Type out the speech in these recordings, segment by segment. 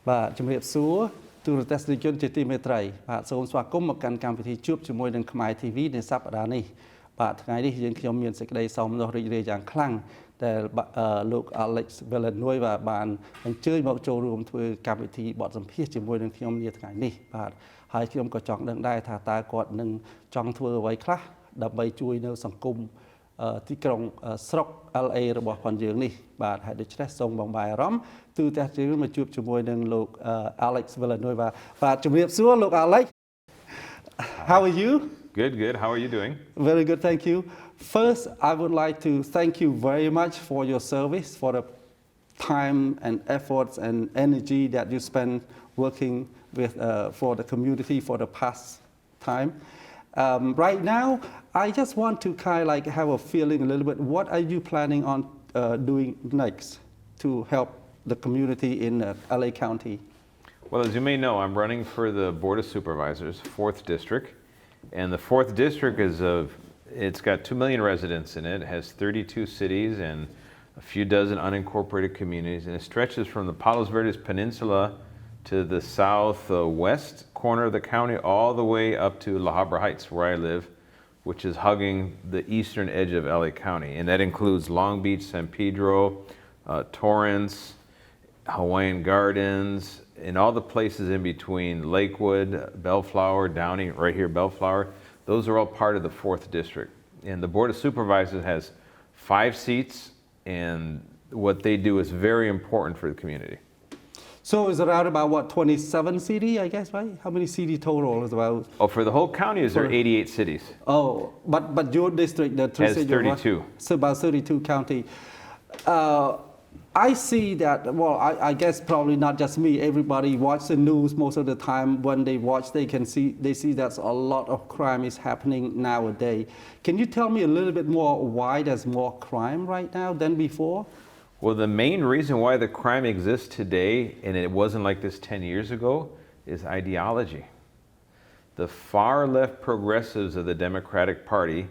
បាទជំរាបសួរទូរទស្សនិកជនជាទីមេត្រីបាទសូមស្វាគមន៍មកកាន់កម្មវិធីជួបជាមួយនឹងខ្មែរ TV នៅសប្តាហ៍នេះបាទថ្ងៃនេះយើងខ្ញុំមានសេចក្តីសោមនស្សរីករាយយ៉ាងខ្លាំងដែលលោក Alex Villanueva បានអញ្ជើញមកចូលរួមធ្វើកម្មវិធីបទសម្ភាសន៍ជាមួយនឹងខ្ញុំនាថ្ងៃនេះបាទហើយខ្ញុំក៏ចង់ដឹងដែរថាតើគាត់នឹងចង់ធ្វើអ្វីខ្លះដើម្បីជួយនៅសង្គមទីក្រុងស្រុក LA របស់ផងយើងនេះបាទហើយដូច្នេះសូមបងបាយអារម្មណ៍ទូតែជឿមកជួបជាមួយនឹងលោក Alex Villanueva បាទជំរាបសួរលោក Alex How are you Good How are you doing Very good thank you First I would like to thank you very much for your service for the time and efforts and energy that you spend working with for the community for the past time right now, I just want to kind of like have a feeling a little bit. What are you planning on doing next to help the community in LA County? Well, as you may know, I'm running for the Board of Supervisors, 4th District. And the 4th District it's got 2 million residents in it. It has 32 cities and a few dozen unincorporated communities. And it stretches from the Palos Verdes Peninsula to the southwest corner of the county, all the way up to La Habra Heights, where I live, which is hugging the eastern edge of LA County. And that includes Long Beach, San Pedro, Torrance, Hawaiian Gardens, and all the places in between, Lakewood, Bellflower, Downey, right here, Bellflower. Those are all part of the 4th District. And the Board of Supervisors has 5 seats, and what they do is very important for the community. So it's around about what 27 cities, I guess, right? How many cities total is about? Oh, for the whole county, there are 88 cities. Oh, but your district, the has 32. So about 32 county. I see that. Well, I guess probably not just me. Everybody watch the news most of the time. When they watch, they see that a lot of crime is happening nowadays. Can you tell me a little bit more why there's more crime right now than before? Well, the main reason why the crime exists today, and it wasn't like this 10 years ago, is ideology. The far left progressives of the Democratic Party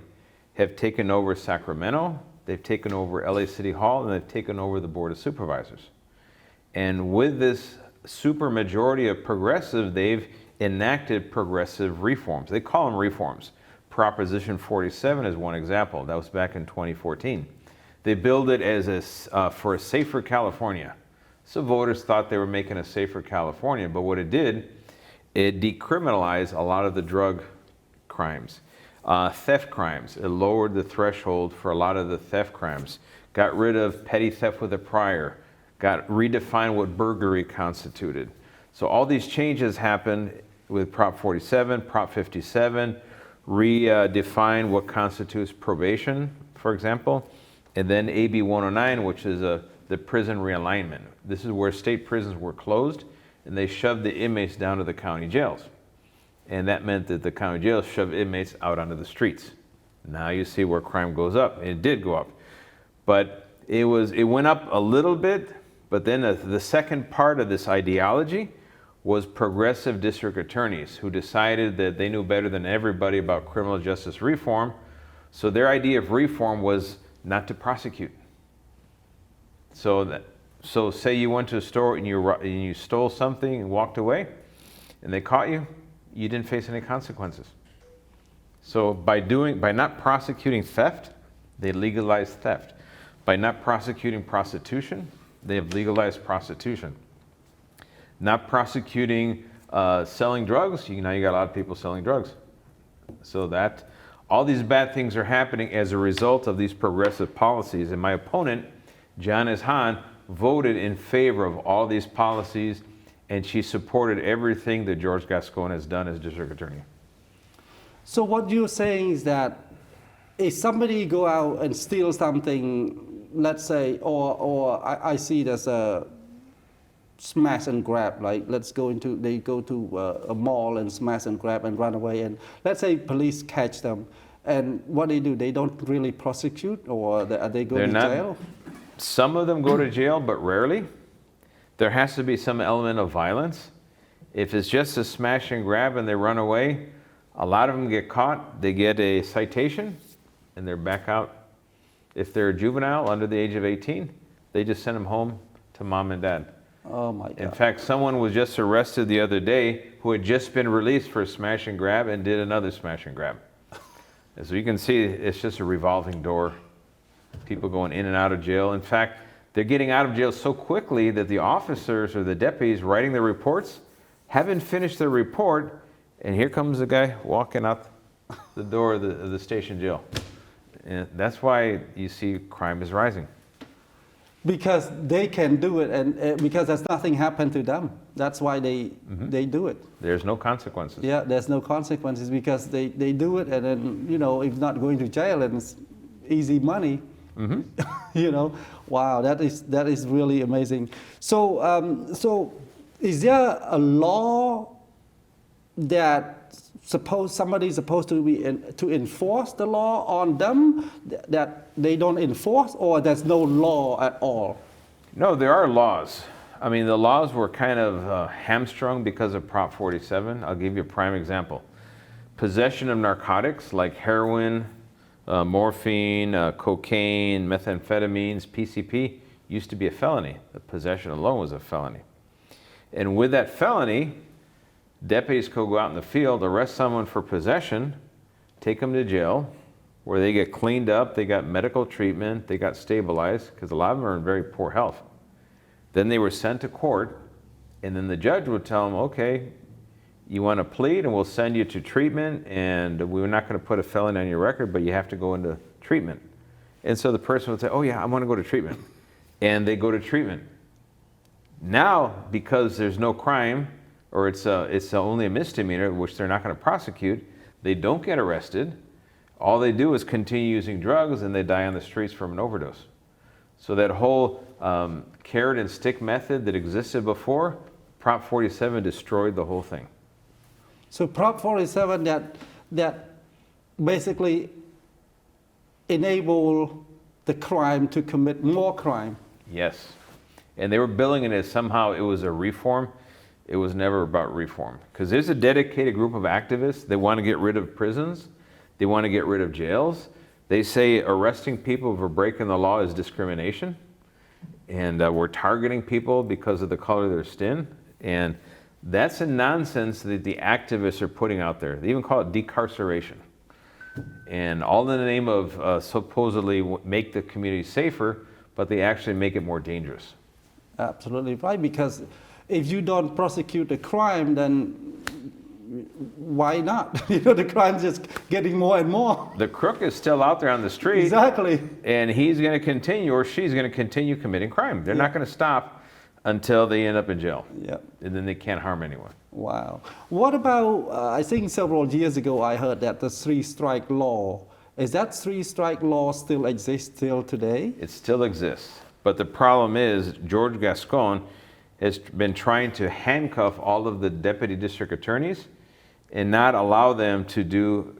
have taken over Sacramento, they've taken over LA City Hall, and they've taken over the Board of Supervisors. And with this supermajority of progressives, they've enacted progressive reforms. They call them reforms. Proposition 47 is one example. That was back in 2014. They billed it as for a safer California. So voters thought they were making a safer California, but what it did, it decriminalized a lot of the drug crimes. Theft crimes, it lowered the threshold for a lot of the theft crimes, got rid of petty theft with a prior, redefined what burglary constituted. So all these changes happened with Prop 47, Prop 57, redefined what constitutes probation, for example. And then AB 109, which is the prison realignment. This is where state prisons were closed, and they shoved the inmates down to the county jails. And that meant that the county jails shoved inmates out onto the streets. Now you see where crime goes up, and it did go up. But it went up a little bit, but then the second part of this ideology was progressive district attorneys who decided that they knew better than everybody about criminal justice reform. So their idea of reform was not to prosecute. So say you went to a store and you stole something and walked away, and they caught you, you didn't face any consequences. So by not prosecuting theft, they legalized theft. By not prosecuting prostitution, they have legalized prostitution. Not prosecuting selling drugs, now you got a lot of people selling drugs. So all these bad things are happening as a result of these progressive policies. And my opponent, Janice Hahn, voted in favor of all these policies, and she supported everything that George Gascon has done as district attorney. So what you're saying is that if somebody go out and steal something, let's say, or I see there's a smash and grab, like they go to a mall and smash and grab and run away, and let's say police catch them, and what they do, they don't really prosecute, or they go to jail? Some of them go to jail, but rarely. There has to be some element of violence. If it's just a smash and grab and they run away, a lot of them get caught, they get a citation, and they're back out. If they're a juvenile under the age of 18, they just send them home to mom and dad. Oh my In God. fact, someone was just arrested the other day who had just been released for a smash and grab and did another smash and grab. And so you can see it's just a revolving door. People going in and out of jail. In fact, they're getting out of jail so quickly that the officers or the deputies writing the reports haven't finished their report, and here comes the guy walking out the door of the station jail. And that's why you see crime is rising. Because they can do it, and because there's nothing happened to them. That's why they do it. There's no consequences. Yeah, there's no consequences because they do it, and then, you know, if not going to jail, and it's easy money. You know, wow, that is really amazing. So, so is there a law that somebody is supposed to be to enforce the law on them that they don't enforce, or there's no law at all? No, there are laws. I mean, the laws were kind of hamstrung because of Prop 47. I'll give you a prime example. Possession of narcotics like heroin, morphine, cocaine, methamphetamines, PCP used to be a felony. The possession alone was a felony. And with that felony, deputies could go out in the field, arrest someone for possession, take them to jail, where they get cleaned up, they got medical treatment, they got stabilized, because a lot of them are in very poor health. Then they were sent to court, and then the judge would tell them, okay, you want to plead and we'll send you to treatment, and we're not going to put a felony on your record, but you have to go into treatment. And so the person would say, oh yeah, I want to go to treatment. And they go to treatment. Now, because there's no crime, or it's only a misdemeanor, which they're not going to prosecute, they don't get arrested. All they do is continue using drugs, and they die on the streets from an overdose. So that whole carrot and stick method that existed before, Prop 47 destroyed the whole thing. So Prop 47 that basically enable the crime to commit more crime. Yes. And they were billing it as somehow it was a reform. It was never about reform. Because there's a dedicated group of activists that want to get rid of prisons. They want to get rid of jails. They say arresting people for breaking the law is discrimination. And we're targeting people because of the color of their skin. And that's a nonsense that the activists are putting out there. They even call it decarceration. And all in the name of supposedly make the community safer, but they actually make it more dangerous. Absolutely right, because if you don't prosecute the crime, then why not? You know, the crime's just getting more and more. The crook is still out there on the street. Exactly. And he's going to continue, or she's going to continue committing crime. They're not going to stop until they end up in jail. Yeah. And then they can't harm anyone. Wow. What about, I think several years ago I heard that the three-strike law, is that three-strike law still exists till today? It still exists. But the problem is George Gascon has been trying to handcuff all of the deputy district attorneys and not allow them to do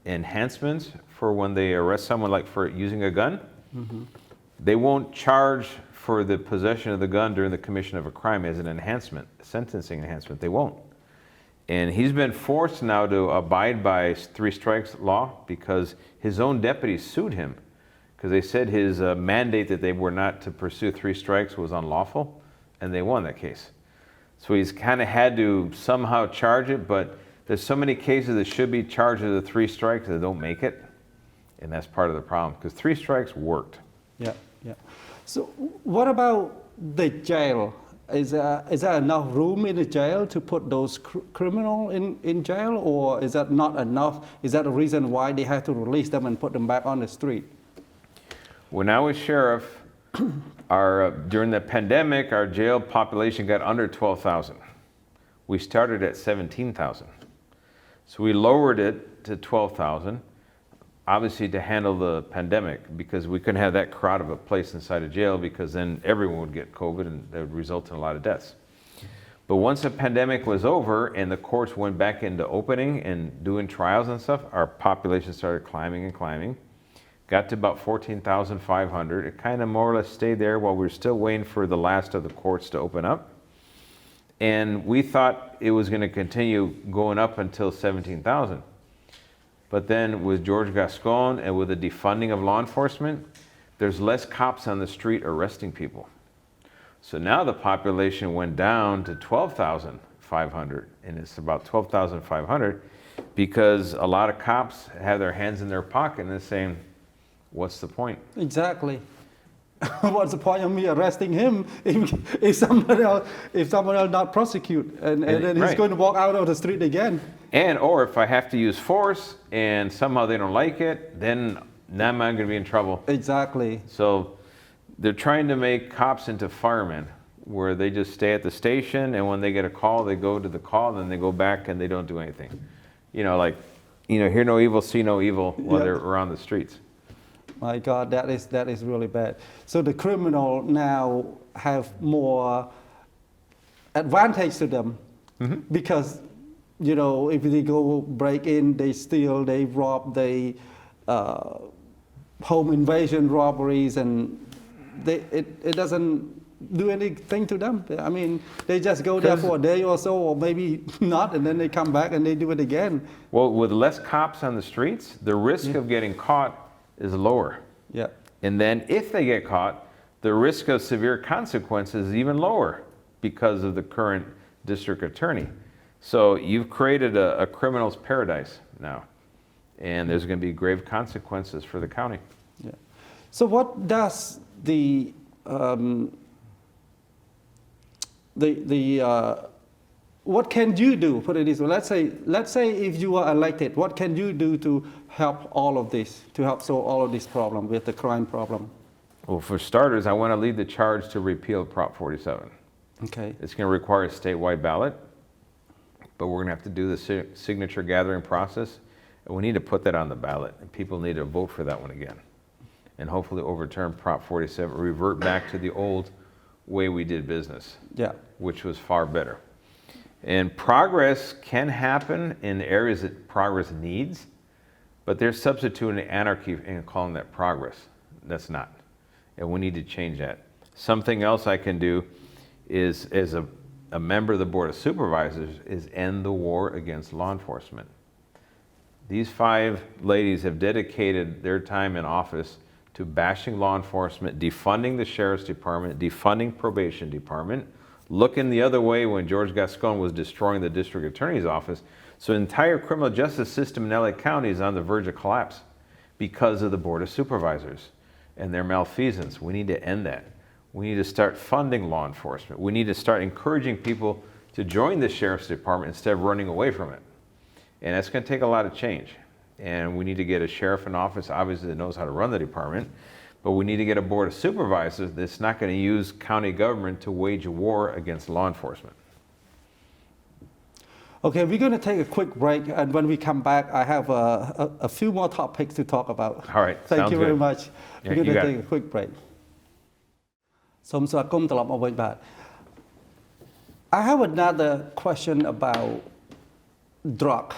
enhancements for when they arrest someone, like for using a gun. They won't charge for the possession of the gun during the commission of a crime as an enhancement, sentencing enhancement. They won't. And he's been forced now to abide by three strikes law because his own deputies sued him because they said his mandate that they were not to pursue three strikes was unlawful, and they won that case. So he's kind of had to somehow charge it, but there's so many cases that should be charged with the three strikes that don't make it, and that's part of the problem because three strikes worked. Yeah, yeah. So what about the jail? Is there enough room in the jail to put those criminals in jail, or is that not enough? Is that a reason why they have to release them and put them back on the street? When I was sheriff, during the pandemic, our jail population got under 12,000. We started at 17,000. So we lowered it to 12,000, obviously to handle the pandemic, because we couldn't have that crowd of a place inside a jail because then everyone would get COVID and that would result in a lot of deaths. But once the pandemic was over and the courts went back into opening and doing trials and stuff, our population started climbing and climbing. Got to about 14,500. It kind of more or less stayed there while we were still waiting for the last of the courts to open up. And we thought it was going to continue going up until 17,000. But then with George Gascon and with the defunding of law enforcement, there's less cops on the street arresting people. So now the population went down to 12,500, and it's about 12,500 because a lot of cops have their hands in their pocket and they're saying, what's the point? Exactly. What's the point of me arresting him if someone else not prosecute and then he's right. going to walk out of the street again? And or if I have to use force and somehow they don't like it, then now I'm going to be in trouble. Exactly. So they're trying to make cops into firemen, where they just stay at the station, and when they get a call, they go to the call, then they go back and they don't do anything. Hear no evil, see no evil while they're around the streets. My God, that is really bad. So the criminal now have more advantage to them because, if they go break in, they steal, they rob, they home invasion robberies, and it doesn't do anything to them. I mean, they just go there for a day or so, or maybe not, and then they come back and they do it again. Well, with less cops on the streets, the risk of getting caught is lower. Yeah. And then if they get caught, the risk of severe consequences is even lower because of the current district attorney. So you've created a criminal's paradise now, and there's going to be grave consequences for the county. Yeah. So what does what can you do? Put it this way. Let's say if you are elected, what can you do to help all of this, to help solve all of this problem with the crime problem? Well, for starters, I want to lead the charge to repeal Prop 47. Okay. It's going to require a statewide ballot, but we're going to have to do the signature gathering process, and we need to put that on the ballot, and people need to vote for that one again, and hopefully overturn Prop 47, revert back to the old way we did business, which was far better. And progress can happen in areas that progress needs, but they're substituting anarchy and calling that progress. That's not. And we need to change that. Something else I can do is, as a member of the Board of Supervisors, is end the war against law enforcement. These 5 ladies have dedicated their time in office to bashing law enforcement, defunding the Sheriff's Department, defunding Probation Department, looking the other way when George Gascon was destroying the District Attorney's office. So the entire criminal justice system in LA County is on the verge of collapse because of the Board of Supervisors and their malfeasance. We need to end that. We need to start funding law enforcement. We need to start encouraging people to join the Sheriff's Department instead of running away from it. And that's going to take a lot of change. And we need to get a sheriff in office, obviously, that knows how to run the department. But we need to get a Board of Supervisors that's not going to use county government to wage a war against law enforcement. Okay, we're going to take a quick break, and when we come back, I have a few more topics to talk about. All right, Thank sounds you very good. much. Yeah, We're going you to got take it. a quick break. សូមស្វាគមន៍ត្រឡប់មកវិញបាទ I have another question about drug.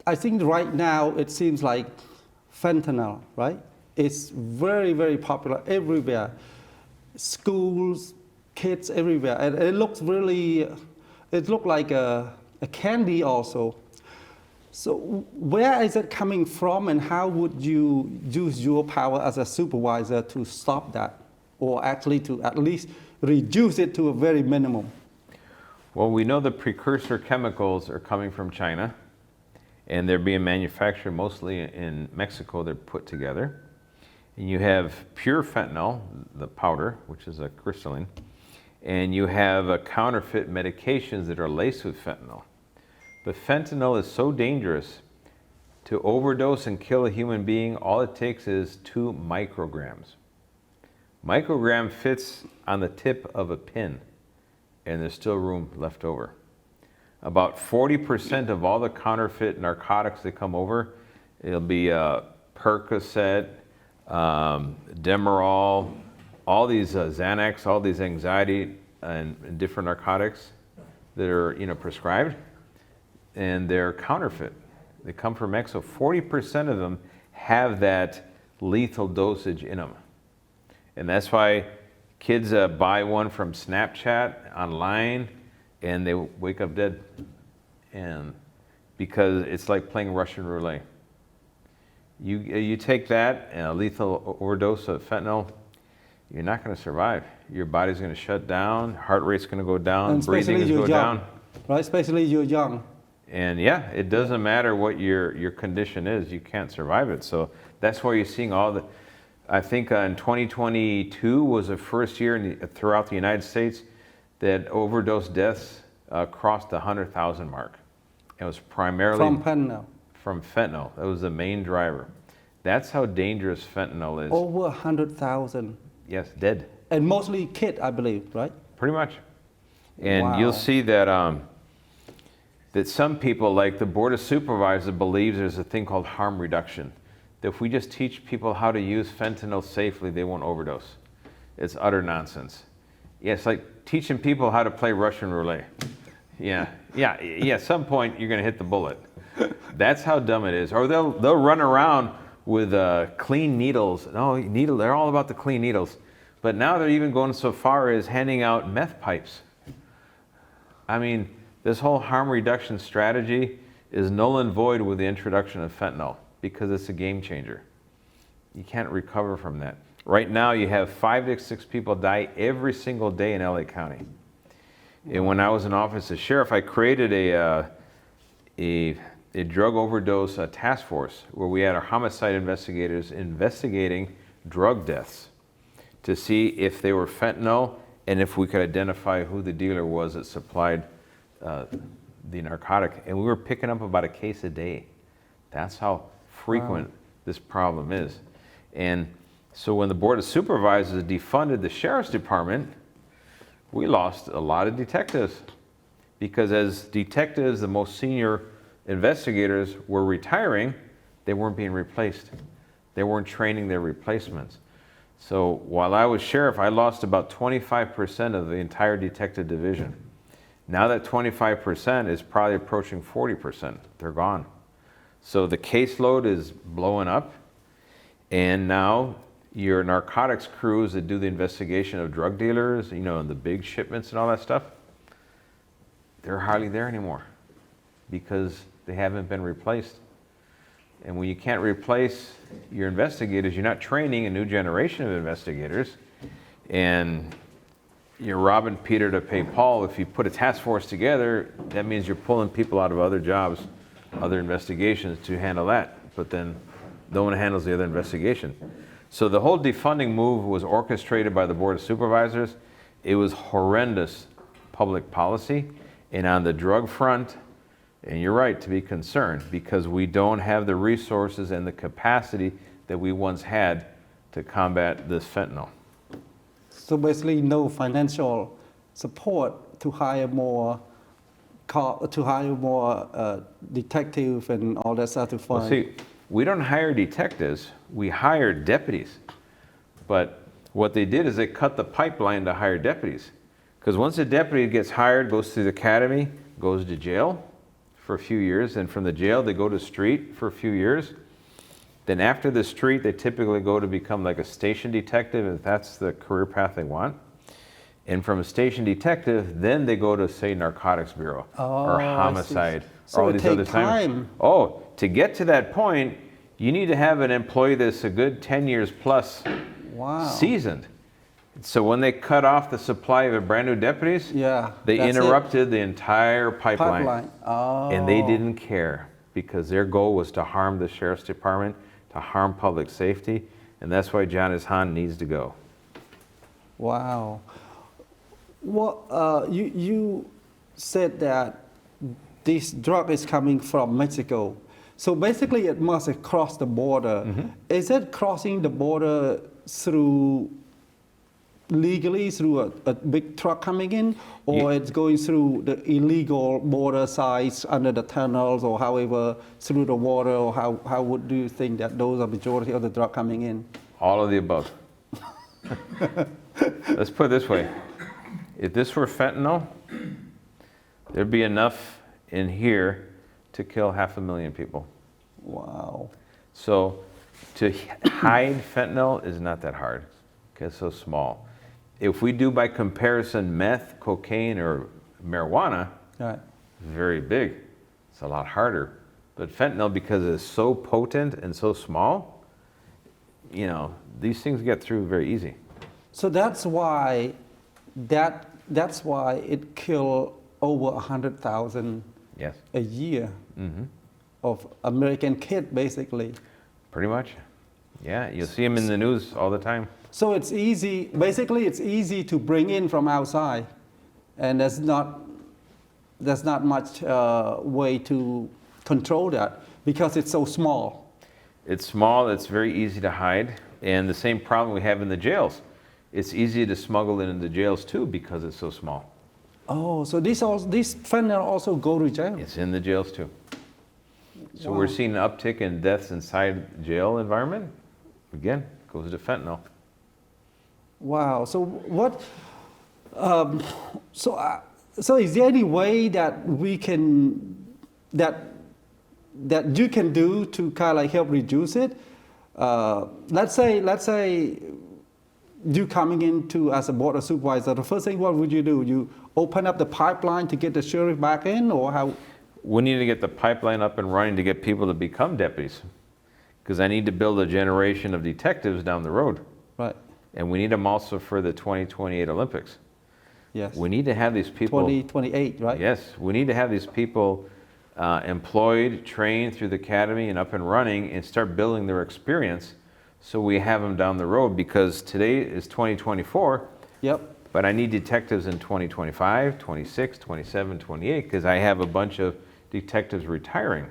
I think right now it seems like fentanyl, right? It's very, very popular everywhere. Schools, kids everywhere. And it looks really, it looks like a candy also. So where is it coming from, and how would you use your power as a supervisor to stop that, or actually to at least reduce it to a very minimum? Well, we know the precursor chemicals are coming from China, and they're being manufactured mostly in Mexico. They're put together. And you have pure fentanyl, the powder, which is a crystalline, and you have counterfeit medications that are laced with fentanyl. But fentanyl is so dangerous. To overdose and kill a human being, all it takes is 2 micrograms. Microgram fits on the tip of a pin, and there's still room left over. About 40% of all the counterfeit narcotics that come over, it'll be Percocet, Demerol, all these Xanax, all these anxiety and different narcotics that are prescribed, and they're counterfeit. They come from Mexico. 40% of them have that lethal dosage in them. And that's why kids buy one from Snapchat online, and they wake up dead. And because it's like playing Russian roulette. You take that and a lethal overdose of fentanyl, you're not going to survive. Your body's going to shut down, heart rate's going to go down, And breathing is especially going to you're go young, down. right? Especially you're young. And yeah, it doesn't matter what your condition is, you can't survive it. So that's why you're seeing all the, I think in 2022 was the first year throughout the United States that overdose deaths crossed the 100,000 mark. It was primarily From fentanyl. from fentanyl. That was the main driver. That's how dangerous fentanyl is. Over 100,000. Yes, dead. And mostly kid, I believe, right? Pretty much. And Wow. you'll see that that some people, like the Board of Supervisors, believes there's a thing called harm reduction. That if we just teach people how to use fentanyl safely, they won't overdose. It's utter nonsense. Yeah, it's like teaching people how to play Russian roulette. Yeah. At some point, you're going to hit the bullet. That's how dumb it is. Or they'll run around with clean needles. No, they're all about the clean needles. But now they're even going so far as handing out meth pipes. I mean, this whole harm reduction strategy is null and void with the introduction of fentanyl because it's a game changer. You can't recover from that. Right now, you have 5 to 6 people die every single day in LA County. And when I was in office as sheriff, I created a drug overdose task force where we had our homicide investigators investigating drug deaths to see if they were fentanyl and if we could identify who the dealer was that supplied the narcotic. And we were picking up about a case a day. That's how frequent this problem is. And so when the Board of Supervisors defunded the Sheriff's Department, we lost a lot of detectives because as detectives, the most senior investigators were retiring, they weren't being replaced. They weren't training their replacements. So while I was sheriff, I lost about 25% of the entire detective division. Now that 25% is probably approaching 40%. They're gone. So the caseload is blowing up, and now your narcotics crews that do the investigation of drug dealers, and the big shipments and all that stuff, they're hardly there anymore because they haven't been replaced. And when you can't replace your investigators, you're not training a new generation of investigators, and you're robbing Peter to pay Paul. If you put a task force together, that means you're pulling people out of other jobs, other investigations to handle that, but then no one handles the other investigation. So the whole defunding move was orchestrated by the Board of Supervisors. It was horrendous public policy. And on the drug front, and you're right to be concerned because we don't have the resources and the capacity that we once had to combat this fentanyl. So basically no financial support to hire more detective and all that stuff to find. Well, see, we don't hire detectives, we hire deputies. But what they did is they cut the pipeline to hire deputies. Because once a deputy gets hired, goes through the academy, goes to jail for a few years, and from the jail they go to street for a few years. Then after the street, they typically go to become like a station detective if that's the career path they want. And from a station detective, then they go to, say, Narcotics Bureau or Homicide So or all it these takes other time. Oh, to get to that point, you need to have an employee that's a good 10 years plus seasoned. So when they cut off the supply of brand new deputies, they interrupted the entire pipeline. And they didn't care because their goal was to harm the Sheriff's Department, to harm public safety, and that's why Jonas Hahn needs to go. Wow. Well, you said that this drug is coming from Mexico. So basically it must have crossed the border. Mm-hmm. Is it crossing the border legally through a big truck coming in, or it's going through the illegal border sites under the tunnels, or however through the water, or how would you think that those are majority of the drug coming in? All of the above. Let's put it this way. If this were fentanyl, there'd be enough in here to kill 500,000 people. Wow. So to hide fentanyl is not that hard because it's so small. If we do by comparison meth, cocaine, or marijuana, very big. It's a lot harder. But fentanyl, because it's so potent and so small, these things get through very easy. So that's why it killed over 100,000 Yes. a year Hmm. of American kids, basically. Pretty much. Yeah, you'll see them in the news all the time. So it's easy, basically it's easy to bring in from outside, and there's not much way to control that because it's so small. It's small, it's very easy to hide, and the same problem we have in the jails. It's easy to smuggle it into jails too because it's so small. Oh, so these fentanyl also go to jail? It's in the jails too. So Wow. we're seeing an uptick in deaths inside jail environment. Again, goes to fentanyl. Wow. So what? So is there any way that we can that you can do to kind of like help reduce it? Let's say you coming into as a board of supervisor. The first thing, what would you do? You open up the pipeline to get the sheriff back in, or how? We need to get the pipeline up and running to get people to become deputies. Because I need to build a generation of detectives down the road. Right. And we need them also for the 2028 Olympics. Yes. We need to have these people. 2028, right? Yes, we need to have these people employed, trained through the academy and up and running and start building their experience so we have them down the road, because today is 2024. Yep. But I need detectives in 2025, 26, 27, 28, because I have a bunch of detectives retiring.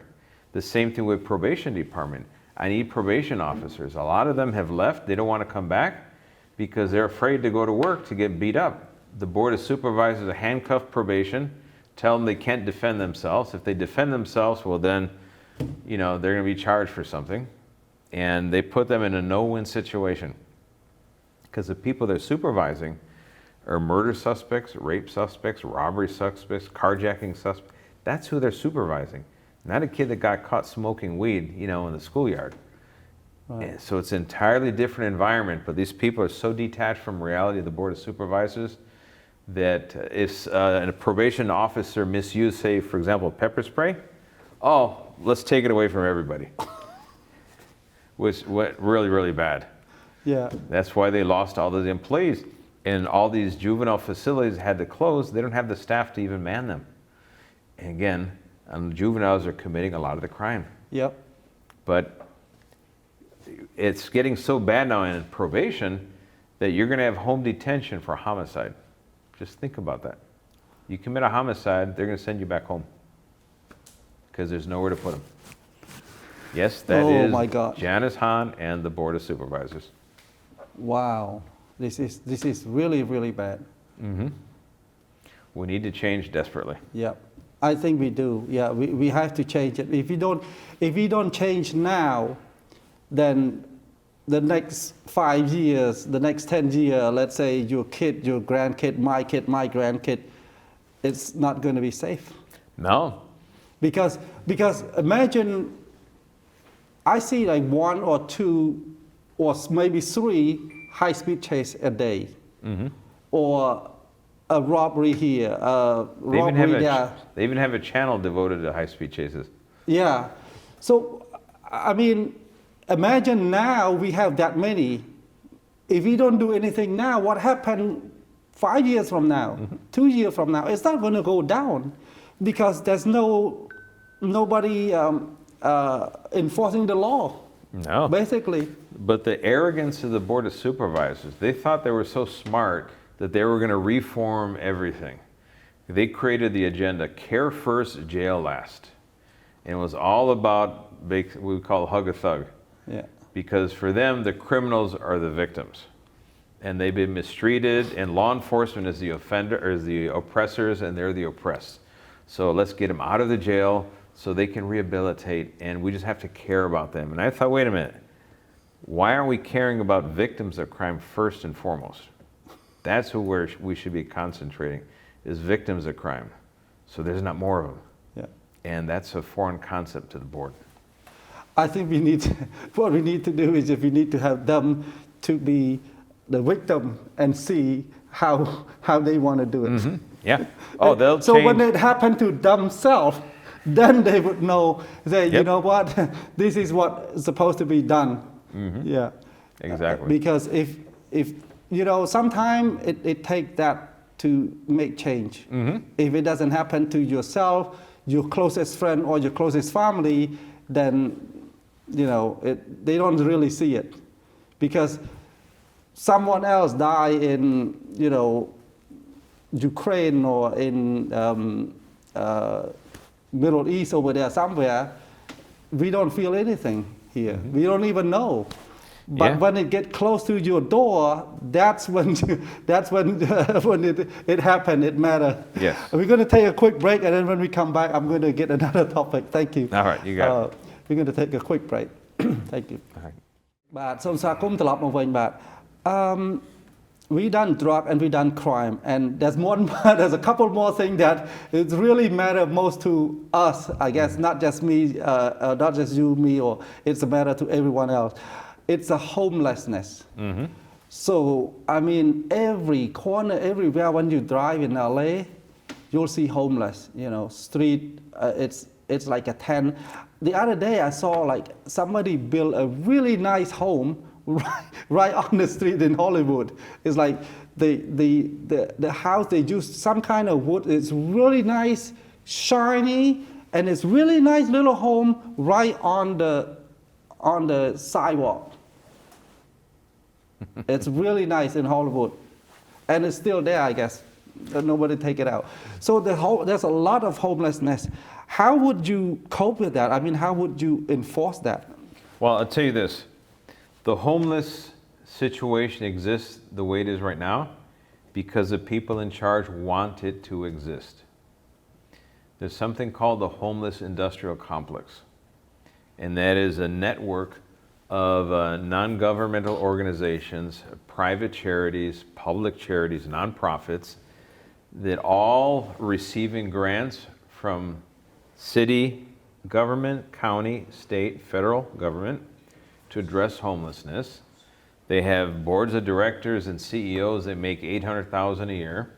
The same thing with probation department. I need probation officers. A lot of them have left. They don't want to come back because they're afraid to go to work to get beat up. The Board of Supervisors handcuff probation, tell them they can't defend themselves. If they defend themselves, well then, they're going to be charged for something. And they put them in a no-win situation. Because the people they're supervising are murder suspects, rape suspects, robbery suspects, carjacking suspects. That's who they're supervising. Not a kid that got caught smoking weed, in the schoolyard. Right. So it's an entirely different environment, but these people are so detached from reality of the Board of Supervisors that if a probation officer misused, say, for example, pepper spray, let's take it away from everybody. Which went really, really bad. Yeah. That's why they lost all the employees. And all these juvenile facilities had to close. They don't have the staff to even man them. And again, juveniles are committing a lot of the crime. Yep. But it's getting so bad now in probation that you're going to have home detention for homicide. Just think about that. You commit a homicide, they're going to send you back home because there's nowhere to put them. Yes, that is my God. Janice Hahn and the Board of Supervisors. Wow. This is really, really bad. Mm-hmm. We need to change desperately. Yep. I think we do. Yeah, we have to change it. If we don't change now, then the next 5 years, the next 10 years, let's say your kid, your grandkid, my grandkid, it's not going to be safe. No. Because imagine, I see like 1 or 2 or maybe 3 high-speed chase a day. Mm-hmm. Or a robbery here, robbery there. They even have a channel devoted to high-speed chases. Yeah. So, I mean, imagine now we have that many. If we don't do anything now, what happened 5 years from now, 2 years from now? It's not going to go down because there's nobody enforcing the law. No. Basically. But the arrogance of the Board of Supervisors, they thought they were so smart that they were going to reform everything. They created the agenda, care first, jail last. And it was all about what we call hug a thug. Yeah. Because for them, the criminals are the victims. And they've been mistreated, and law enforcement is the offender, or is the oppressors, and they're the oppressed. So let's get them out of the jail so they can rehabilitate, and we just have to care about them. And I thought, wait a minute, why aren't we caring about victims of crime first and foremost? That's where we should be concentrating, is victims of crime. So there's not more of them. Yeah. And that's a foreign concept to the board. I think what we need to do is we need to have them to be the victim and see how they want to do it. Mm-hmm. Yeah. Oh, they'll so change. when it happened to themselves, then they would know, Yep. you know what, this is what is supposed to be done. Mm-hmm. Yeah. Exactly. Because if you know, sometimes it takes that to make change. If it doesn't happen to yourself, your closest friend or your closest family, then, you know, they don't really see it. Because someone else died in, you know, Ukraine or in Middle East over there somewhere, we don't feel anything here. We don't even know. But when it gets close to your door, that's when when it happened. It matters. Yes. We're going to take a quick break, and then when we come back, I'm going to get another topic. Thank you. All right, you got it. We're going to take a quick break. Thank you. All right. បាទសូមស្វាគមន៍ត្រឡប់មកវិញបាទ we done drug and we done crime, and there's a couple more things that it really matter most to us, I guess, not just me, not just you, me, or it's a matter to everyone else. It's a homelessness. So I mean, every corner, everywhere when you drive in LA, you'll see homeless. You know, street. It's like a tent. The other day I saw like somebody build a really nice home right on the street in Hollywood. It's like the house, they use some kind of wood. It's really nice, shiny, and it's really nice little home right on the sidewalk. It's really nice in Hollywood, and it's still there, I guess. Nobody take it out. So there's a lot of homelessness. How would you cope with that? I mean, how would you enforce that? Well, I'll tell you this. The homeless situation exists the way it is right now because the people in charge want it to exist. There's something called the homeless industrial complex, and that is a network of non-governmental organizations, private charities, public charities, nonprofits, that all receiving grants from city government, county, state, federal government to address homelessness. They have boards of directors and CEOs that make $800,000 a year,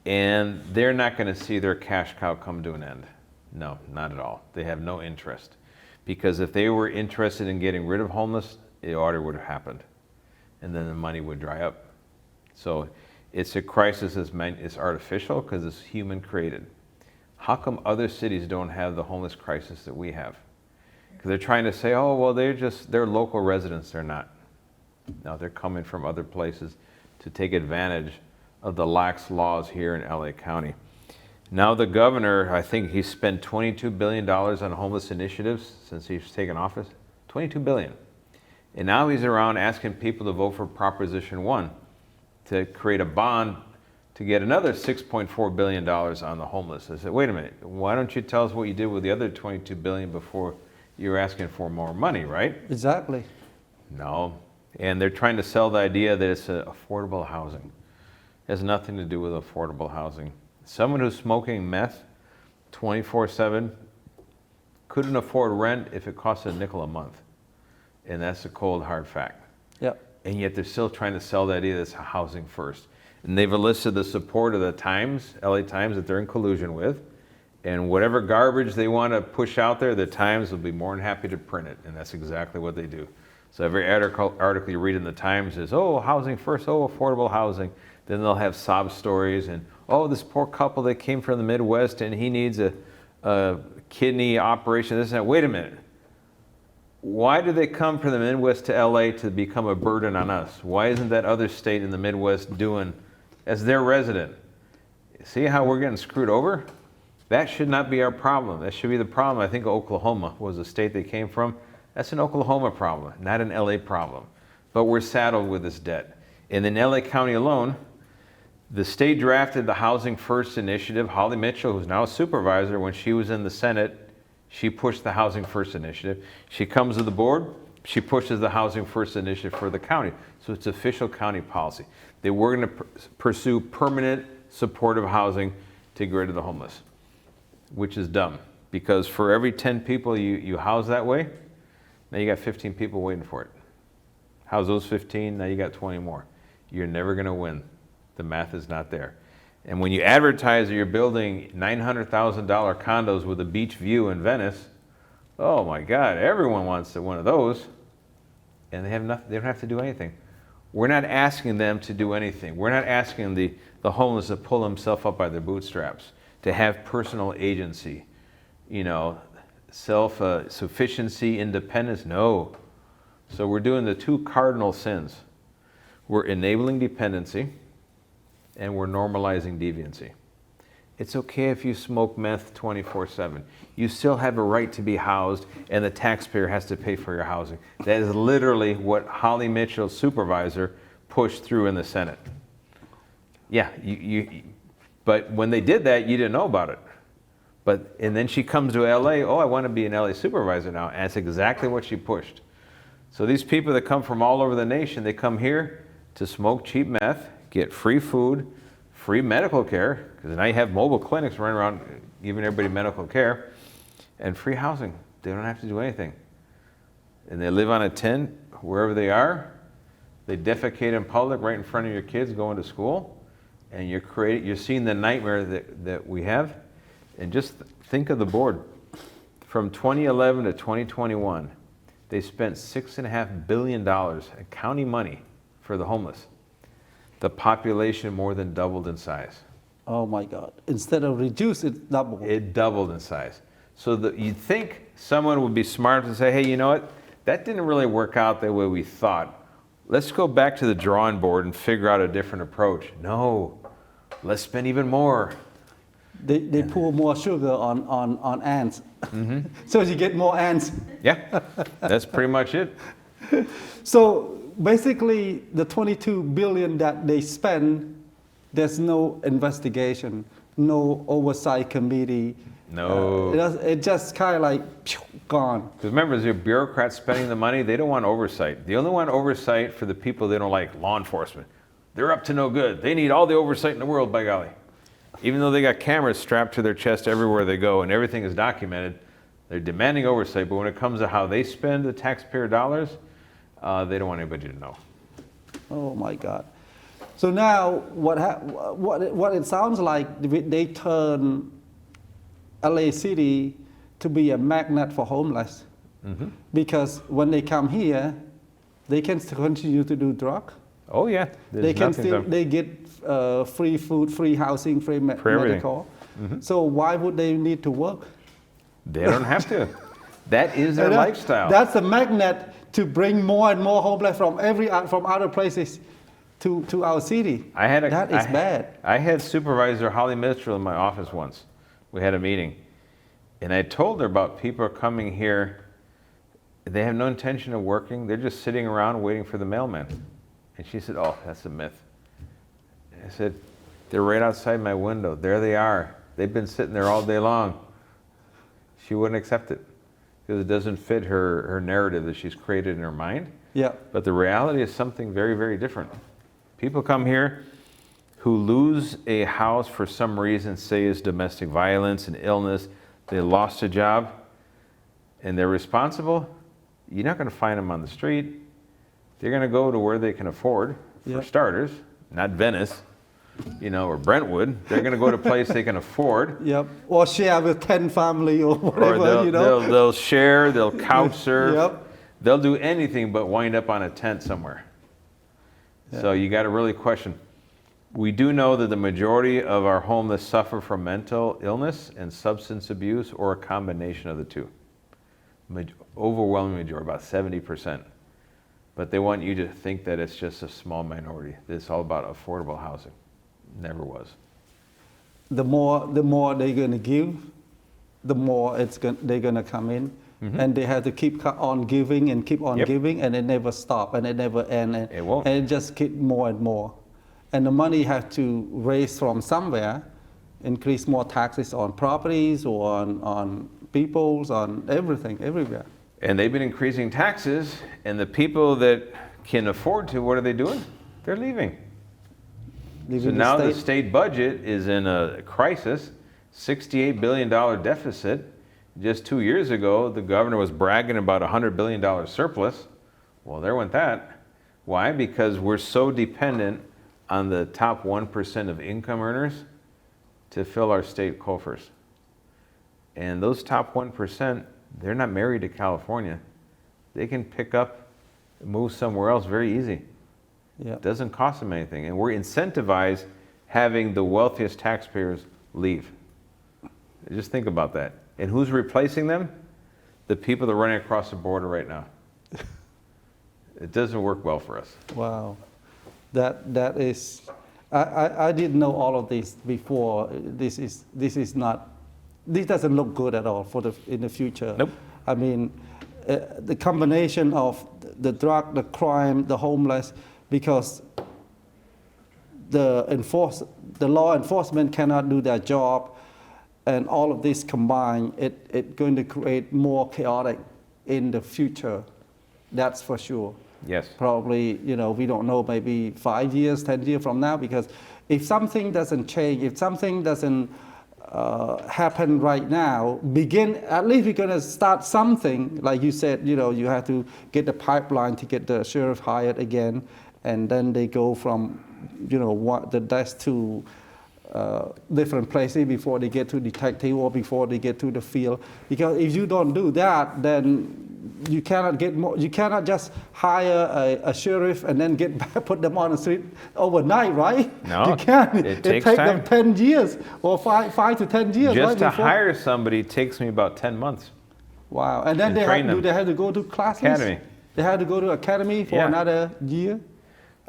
and they're not going to see their cash cow come to an end. No, not at all. They have no interest. Because if they were interested in getting rid of homeless, the order would have happened, and then the money would dry up. So it's a crisis it's artificial because it's human created. How come other cities don't have the homeless crisis that we have? Because they're trying to say, oh, well, they're local residents. They're not. No, they're coming from other places to take advantage of the lax laws here in LA County. Now the governor, I think he spent $22 billion on homeless initiatives since he's taken office. $22 billion. And now he's around asking people to vote for Proposition 1 to create a bond to get another $6.4 billion on the homeless. I said, wait a minute, why don't you tell us what you did with the other $22 billion before you're asking for more money, right? Exactly. No, and they're trying to sell the idea that it's affordable housing. It has nothing to do with affordable housing. Someone who's smoking meth 24/7 couldn't afford rent if it costs a nickel a month. And that's a cold, hard fact. Yep. And yet they're still trying to sell the idea that it's housing first. And they've enlisted the support of the Times, LA Times, that they're in collusion with. And whatever garbage they want to push out there, the Times will be more than happy to print it. And that's exactly what they do. So every article you read in the Times is, oh, housing first, oh, affordable housing. Then they'll have sob stories and, oh, this poor couple that came from the Midwest and he needs a kidney operation, this and that. Wait a minute. Why do they come from the Midwest to LA to become a burden on us? Why isn't that other state in the Midwest doing as their resident? See how we're getting screwed over? That should not be our problem. That should be the problem. I think Oklahoma was the state they came from. That's an Oklahoma problem, not an LA problem. But we're saddled with this debt. And in LA County alone, the state drafted the Housing First initiative. Holly Mitchell, who's now a supervisor, when she was in the Senate, she pushed the Housing First initiative. She comes to the board, she pushes the Housing First initiative for the county. So it's official county policy. They were going to pursue permanent supportive housing to get rid of the homeless, which is dumb. Because for every 10 people you house that way, now you got 15 people waiting for it. House those 15, now you got 20 more. You're never going to win. The math is not there. And when you advertise that you're building $900,000 condos with a beach view in Venice, oh my God, everyone wants one of those. And they don't have to do anything. We're not asking them to do anything. We're not asking the homeless to pull themselves up by their bootstraps, to have personal agency, you know, self-sufficiency, independence. No. So we're doing the two cardinal sins. We're enabling dependency, and we're normalizing deviancy. It's okay if you smoke meth 24/7. You still have a right to be housed, and the taxpayer has to pay for your housing. That is literally what Holly Mitchell, supervisor, pushed through in the Senate. Yeah, but when they did that, you didn't know about it. And then she comes to LA, oh, I want to be an LA supervisor now, and that's exactly what she pushed. So these people that come from all over the nation, they come here to smoke cheap meth, get free food, free medical care, because now you have mobile clinics running around giving everybody medical care, and free housing. They don't have to do anything. And they live on a tent wherever they are. They defecate in public right in front of your kids going to school, and you're seeing the nightmare that we have. And just think of the board. From 2011 to 2021, they spent $6.5 billion in county money for the homeless. The population more than doubled in size. Oh my God. Instead of reduce, it doubled. It doubled in size. So you'd think someone would be smart to say, hey, you know what? That didn't really work out the way we thought. Let's go back to the drawing board and figure out a different approach. No, let's spend even more. They pour more sugar on ants. Mm-hmm. So you get more ants. Yeah, that's pretty much it. So basically, the 22 billion that they spend, there's no investigation, no oversight committee. No. It just kind of like gone. Because remember, as your bureaucrats spending the money, they don't want oversight. They only want oversight for the people they don't like, law enforcement. They're up to no good. They need all the oversight in the world, by golly. Even though they got cameras strapped to their chest everywhere they go and everything is documented, they're demanding oversight. But when it comes to how they spend the taxpayer dollars, they don't want anybody to know. Oh my God. So now what it sounds like, they turn LA City to be a magnet for homeless. Mm-hmm. Because when they come here, they can still continue to do drug. Oh yeah. They get free food, free housing, free medical. Mm-hmm. So why would they need to work? They don't have to. That is their lifestyle. That's a magnet to bring more and more homeless from other places to our city. That is bad. I had Supervisor Holly Mitchell in my office once. We had a meeting, and I told her about people coming here. They have no intention of working. They're just sitting around waiting for the mailman. And she said, "Oh, that's a myth." I said, "They're right outside my window. There they are. They've been sitting there all day long." She wouldn't accept it because it doesn't fit her narrative that she's created in her mind. Yeah. But the reality is something very, very different. People come here who lose a house for some reason, say it's domestic violence, an illness, they lost a job, and they're responsible. You're not going to find them on the street. They're going to go to where they can afford, for starters, not Venice, or Brentwood. They're going to go to a place they can afford. Yep. Or share with 10 family or whatever, or they'll share, they'll couch surf. Yep. They'll do anything but wind up on a tent somewhere. Yeah. So you got to really question. We do know that the majority of our homeless suffer from mental illness and substance abuse or a combination of the two. Overwhelming majority, about 70%. But they want you to think that it's just a small minority. It's all about affordable housing. Never was. The more they're going to give, the more they're going to come in. Mm-hmm. And they have to keep on giving and keep on giving, and it never stop and it never end. And it won't. And it just keep more and more. And the money have to raise from somewhere, increase more taxes on properties or on peoples, on everything, everywhere. And they've been increasing taxes, and the people that can afford to, what are they doing? They're leaving. So now the state budget is in a crisis, $68 billion deficit. Just 2 years ago, the governor was bragging about a $100 billion surplus. Well, there went that. Why? Because we're so dependent on the top 1% of income earners to fill our state coffers. And those top 1%, they're not married to California. They can pick up and move somewhere else very easy. Yeah. It doesn't cost them anything. And we're incentivized having the wealthiest taxpayers leave. Just think about that. And who's replacing them? The people that are running across the border right now. It doesn't work well for us. Wow. That is, I didn't know all of this before. This doesn't look good at all in the future. Nope. I mean, the combination of the drug, the crime, the homeless, because the law enforcement cannot do their job, and all of this combined, it's going to create more chaotic in the future. That's for sure. Yes. Probably, we don't know, maybe 5 years, 10 years from now, because if something doesn't change, if something doesn't happen right now, at least we're going to start something. Like you said, you have to get the pipeline to get the sheriff hired again, and then they go from, the desk to different places before they get to detective or before they get to the field. Because if you don't do that, then you cannot get more. You cannot just hire a sheriff and then put them on the street overnight, right? No, you can't. it takes takes time. them 10 years or 5 to 10 years. Just right, to before. hire somebody takes me about 10 months. Wow, and then they have to go to classes. Academy. They have to go to academy for another year.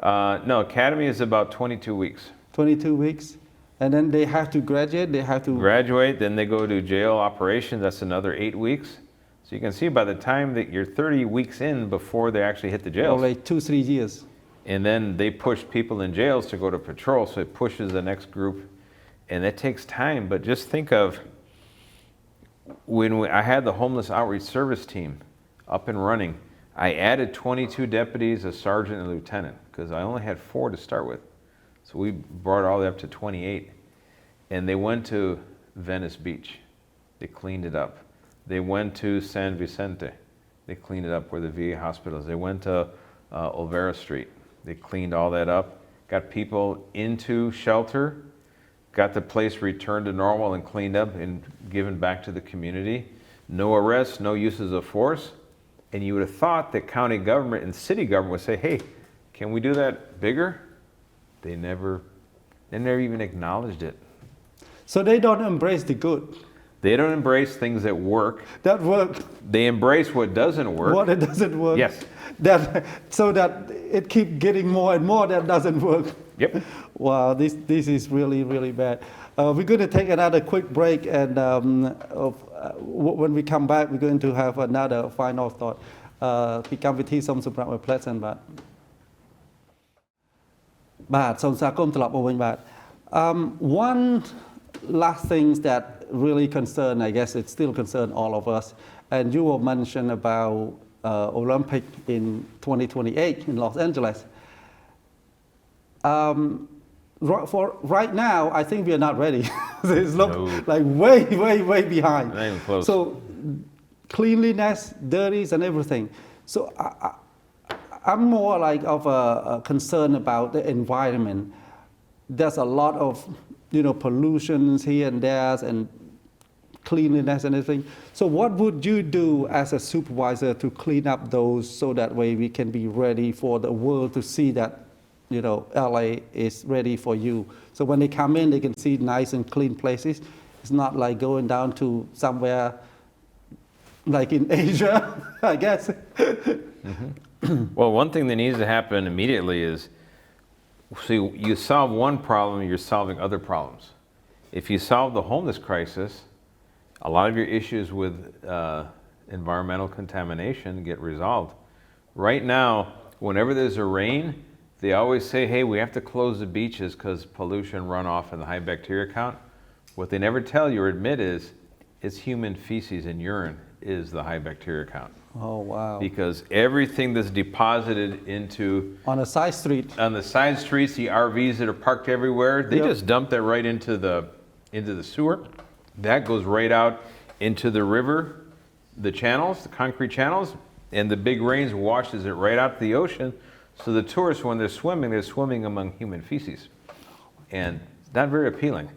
No, academy is about 22 weeks. 22 weeks. And then they have to graduate. They have to graduate. Then they go to jail operations. That's another 8 weeks. So you can see by the time that you're 30 weeks in before they actually hit the jails. Like 2-3 years. And then they push people in jails to go to patrol. So it pushes the next group. And that takes time. But just think of when I had the homeless outreach service team up and running, I added 22 deputies, a sergeant, and a lieutenant, because I only had 4 to start with. So we brought it all the way up to 28. And they went to Venice Beach. They cleaned it up. They went to San Vicente. They cleaned it up where the VA hospital is. They went to Olvera Street. They cleaned all that up, got people into shelter, got the place returned to normal and cleaned up and given back to the community. No arrests, no uses of force. And you would have thought that county government and city government would say, hey, can we do that bigger? They never even acknowledged it. So they don't embrace the good. They don't embrace things that work. That work. They embrace what doesn't work. What it doesn't work. Yes. So that it keeps getting more and more that doesn't work. Yep. Wow, this is really, really bad. We're going to take another quick break, and when we come back, we're going to have another final thought. ពីកម្មវិធីសូមសម្រាប់ឲ្យផ្លែសិនបាទសូមស្វាគមន៍ត្រឡប់មកវិញបាទ one last thing that really concern, I guess it still concern all of us, and you will mention about Olympic in 2028 in Los Angeles. For right now, I think we are not ready. It's like way behind. Not even close. So cleanliness, dirties, and everything. So I'm more like of a concern about the environment. There's a lot of pollutions here and there, and cleanliness and everything. So what would you do as a supervisor to clean up those so that way we can be ready for the world to see that LA is ready for you. So when they come in, they can see nice and clean places. It's not like going down to somewhere like in Asia, I guess. Mm-hmm. Well, one thing that needs to happen immediately is, see, you solve one problem, you're solving other problems. If you solve the homeless crisis, a lot of your issues with environmental contamination get resolved. Right now, whenever there's a rain, they always say, hey, we have to close the beaches because pollution, runoff, and the high bacteria count. What they never tell you or admit is it's human feces and urine is the high bacteria count. Oh, wow. Because everything that's deposited into... On a side street. On the side streets, the RVs that are parked everywhere, they just dump that right into the sewer. That goes right out into the river, the channels, the concrete channels, and the big rains washes it right out to the ocean. So the tourists, when they're swimming among human feces. And it's not very appealing.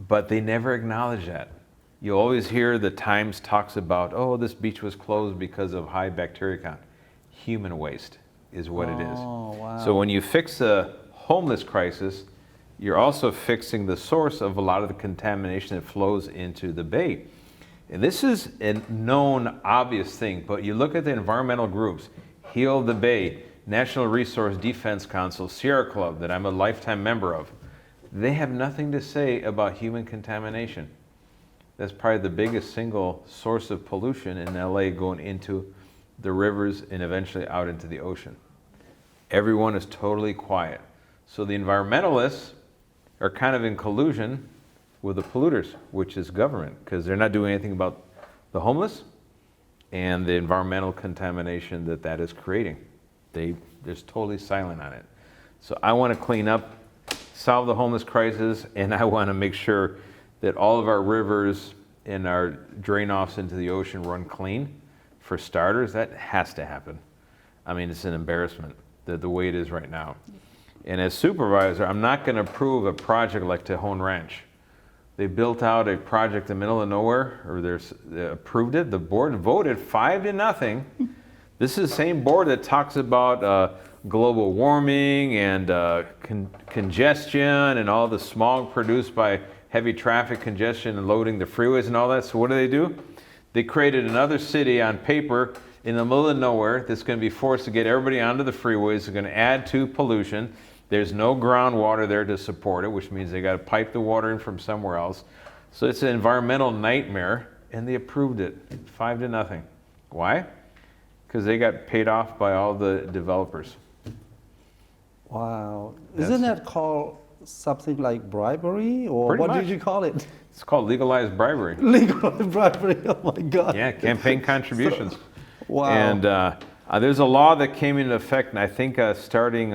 But they never acknowledge that. You always hear the Times talks about, oh, this beach was closed because of high bacteria count. Human waste is what it is. Oh, wow. So when you fix the homeless crisis, you're also fixing the source of a lot of the contamination that flows into the bay. And this is a known, obvious thing, but you look at the environmental groups, Heal the Bay, National Resource Defense Council, Sierra Club, that I'm a lifetime member of, they have nothing to say about human contamination. That's probably the biggest single source of pollution in LA, going into the rivers and eventually out into the ocean. Everyone is totally quiet. So the environmentalists are kind of in collusion with the polluters, which is government, because they're not doing anything about the homeless and the environmental contamination that that is creating. They're just totally silent on it. So I want to clean up, solve the homeless crisis, and I want to make sure that all of our rivers and our drain-offs into the ocean run clean. For starters, that has to happen. I mean, it's an embarrassment, the way it is right now. And as supervisor, I'm not going to approve a project like Tejon Ranch. They built out a project in the middle of nowhere, or they approved it. The board voted 5-0. This is the same board that talks about global warming and congestion and all the smog produced by heavy traffic congestion and loading the freeways and all that. So what do? They created another city on paper in the middle of nowhere that's going to be forced to get everybody onto the freeways. It's going to add to pollution. There's no groundwater there to support it, which means they got to pipe the water in from somewhere else. So it's an environmental nightmare, and they approved it 5-0. Why? Because they got paid off by all the developers. Wow. Isn't that called something like bribery, or Pretty what much. did you call it? It's called legalized bribery. Legalized bribery. Oh my God. Yeah, campaign contributions. Wow. And there's a law that came into effect, and I think starting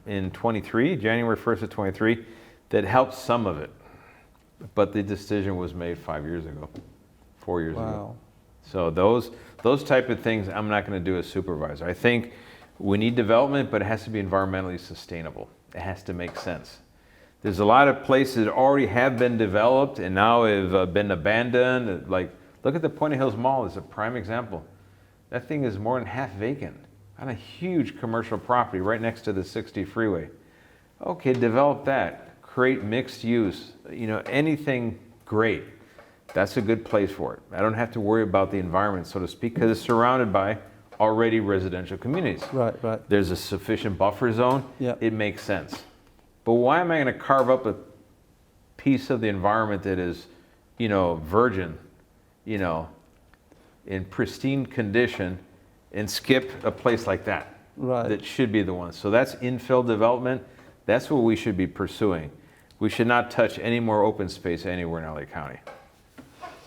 in 23, January 1st of 23, that helped some of it. But the decision was made 5 years ago, 4 years ago. So those type of things I'm not going to do as supervisor. I think we need development, but it has to be environmentally sustainable. It has to make sense. There's a lot of places that already have been developed and now have been abandoned. Like, look at the Point of Hills Mall as a prime example. That thing is more than half vacant on a huge commercial property right next to the 60 freeway. Okay, develop that. Create mixed use. You know, anything great. That's a good place for it. I don't have to worry about the environment, so to speak, because it's surrounded by already residential communities. Right. There's a sufficient buffer zone. Yeah. It makes sense. But why am I going to carve up a piece of the environment that is, virgin, in pristine condition, and skip a place like that? Right. That should be the one. So that's infill development. That's what we should be pursuing. We should not touch any more open space anywhere in LA County.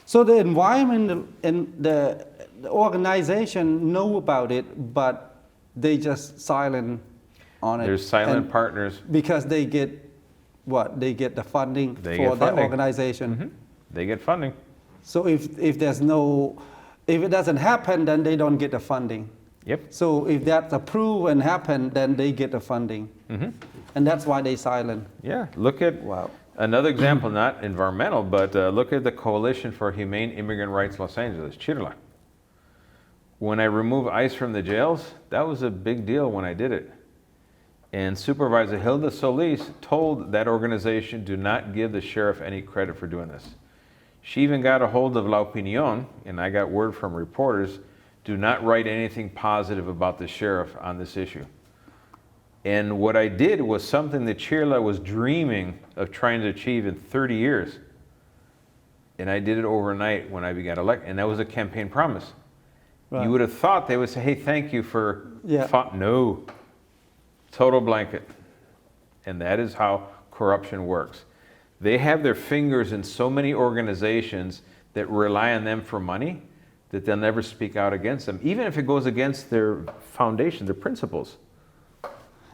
So the environment and the organization know about it, but they just silent on it. There's silent partners. Because they get what? They get the funding for the organization. Mm-hmm. They get funding. So if it doesn't happen, then they don't get the funding. Yep. So if that's approved and happen, then they get the funding. Mm-hmm. And that's why they silent. Yeah, look at another example, not environmental, but look at the Coalition for Humane Immigrant Rights Los Angeles, CHIRLA. When I removed ICE from the jails, that was a big deal when I did it. And Supervisor Hilda Solis told that organization, do not give the sheriff any credit for doing this. She even got a hold of La Opinión, and I got word from reporters, do not write anything positive about the sheriff on this issue. And what I did was something that CHIRLA was dreaming of trying to achieve in 30 years. And I did it overnight when I began electing, and that was a campaign promise. Right. You would have thought they would say, hey, thank you for... No. Total blanket. And that is how corruption works. They have their fingers in so many organizations that rely on them for money that they'll never speak out against them, even if it goes against their foundation, their principles.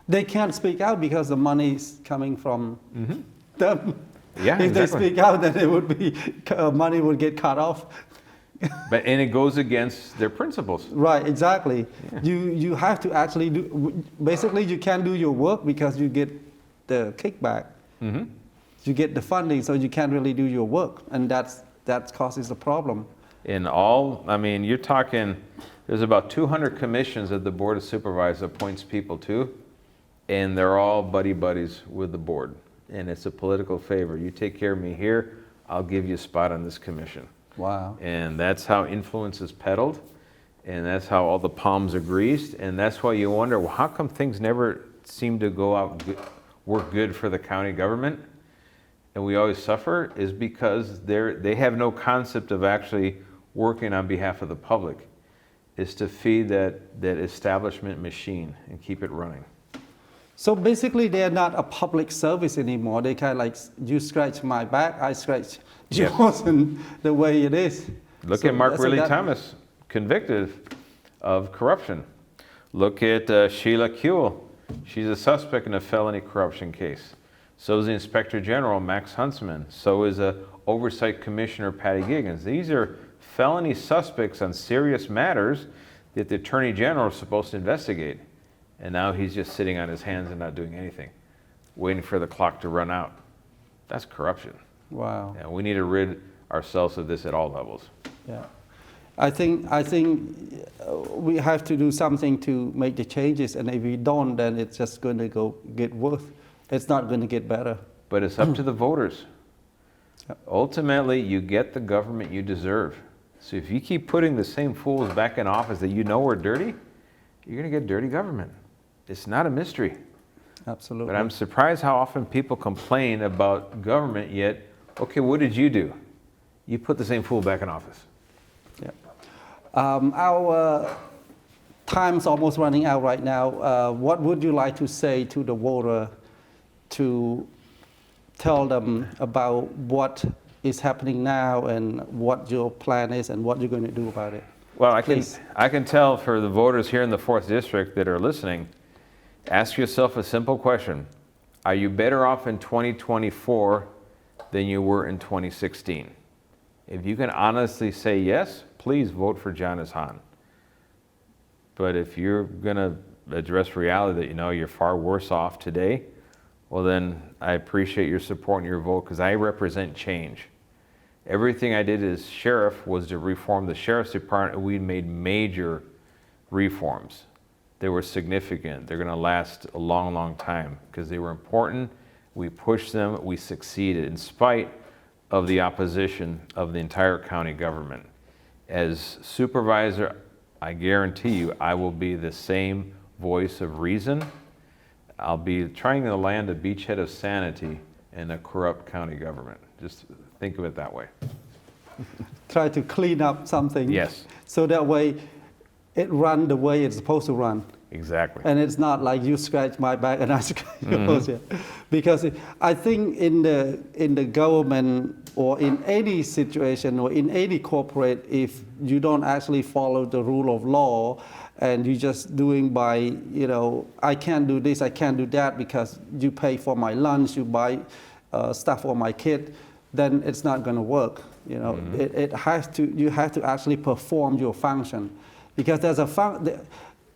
They can't speak out because the money's coming from them. Yeah, if they speak out, then it would be money would get cut off. And it goes against their principles. Right, exactly. Yeah. You have to actually do, basically you can't do your work because you get the kickback. Mm-hmm. You get the funding, so you can't really do your work, and that causes a problem. You're talking There's about 200 commissions that the Board of Supervisors appoints people to, and they're all buddies with the board. And it's a political favor. You take care of me here, I'll give you a spot on this commission. Wow. And that's how influence is peddled, and that's how all the palms are greased, and that's why you wonder, well, how come things never seem to go out work good for the county government, and we always suffer, is because they have no concept of actually working on behalf of the public. Is to feed that establishment machine and keep it running. So basically, they're not a public service anymore. They kind of like, you scratch my back, I scratch yours, and the way it is. Look at Mark Riley Thomas, convicted of corruption. Look at Sheila Kuehl. She's a suspect in a felony corruption case. So is the Inspector General, Max Huntsman. So is Oversight Commissioner, Patty Giggins. These are felony suspects on serious matters that the Attorney General is supposed to investigate. And now he's just sitting on his hands and not doing anything, waiting for the clock to run out. That's corruption. Wow. Yeah, we need to rid ourselves of this at all levels. Yeah. I think we have to do something to make the changes, and if we don't, then it's just going to get worse. It's not going to get better. But it's up to the voters. Yep. Ultimately, you get the government you deserve. So if you keep putting the same fools back in office that you know are dirty, you're going to get dirty government. It's not a mystery. Absolutely. But I'm surprised how often people complain about government, yet, okay, what did you do? You put the same fool back in office. Yeah. Our time's almost running out right now. What would you like to say to the voter to tell them about what is happening now and what your plan is and what you're going to do about it? Well, I can tell for the voters here in the 4th District that are listening, ask yourself a simple question. Are you better off in 2024 than you were in 2016? If you can honestly say yes, please vote for Jonas Hahn. But if you're going to address reality that you know you're far worse off today, well then I appreciate your support and your vote, because I represent change. Everything I did as sheriff was to reform the sheriff's department, and we made major reforms. They were significant. They're going to last a long, long time because they were important. We pushed them. We succeeded in spite of the opposition of the entire county government. As supervisor, I guarantee you I will be the same voice of reason. I'll be trying to land a beachhead of sanity in a corrupt county government. Just think of it that way. Try to clean up something. Yes. So that way it runs the way it's supposed to run. Exactly. And it's not like you scratch my back and I scratch yours. Yeah. Because I think in the government or in any situation or in any corporate, if you don't actually follow the rule of law and you're just doing by, you know, I can't do this, I can't do that because you pay for my lunch, you buy stuff for my kid, then it's not going to work. You know, you have to actually perform your function, because there's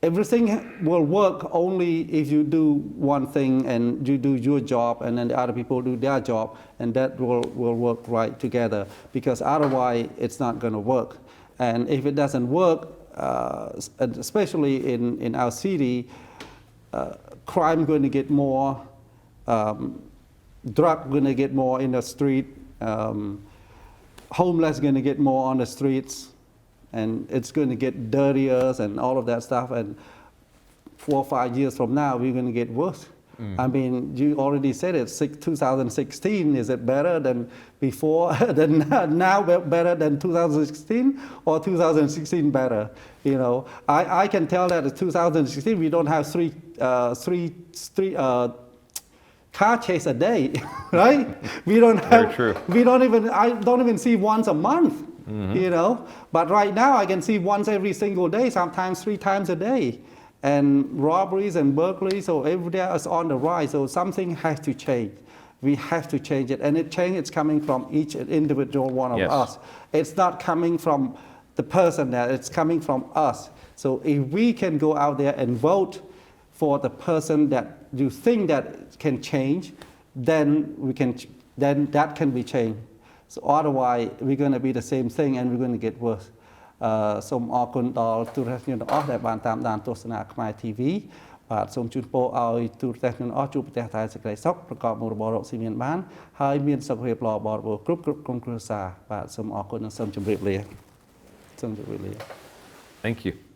everything will work only if you do one thing and you do your job and then the other people do their job, and that will work right together, because otherwise it's not going to work. And if it doesn't work, especially in our city, crime going to get more, drug going to get more in the street, homeless going to get more on the streets, and it's going to get dirtier and all of that stuff. And 4 or 5 years from now, we're going to get worse. I mean, you already said it, 2016, is it better than before, than now better than 2016, or 2016 better? You know, I can tell that in 2016, we don't have three car chase a day, right? We don't have. Very true. We don't even. I don't even see once a month. You know, but right now I can see once every single day, sometimes 3 times a day, and robberies and burglaries. So every day is on the rise. So something has to change. We have to change it, and it's coming from each individual one of us. It's not coming from the person there. It's coming from us. So if we can go out there and vote for the person that you think that can change, then that can be changed. So otherwise, we're going to be the same thing, and we're going to get worse. សូមអរគុណដល់ទូរទស្សនិកទាំងអស់ដែលបានតាមដានទស្សនាខ្មែរ TV បាទសូមជូនពរឲ្យទូរទស្សនិកទាំងអស់ជួបប្រទះតែសេចក្តីសុខប្រកបមុខរបររកស៊ីមានបានហើយមានសុខភាពល្អបរិបូរណ៍គ្រប់ក្រុមគ្រួសារបាទសូមអរគុណនិងសូមជម្រាបលា Thank you.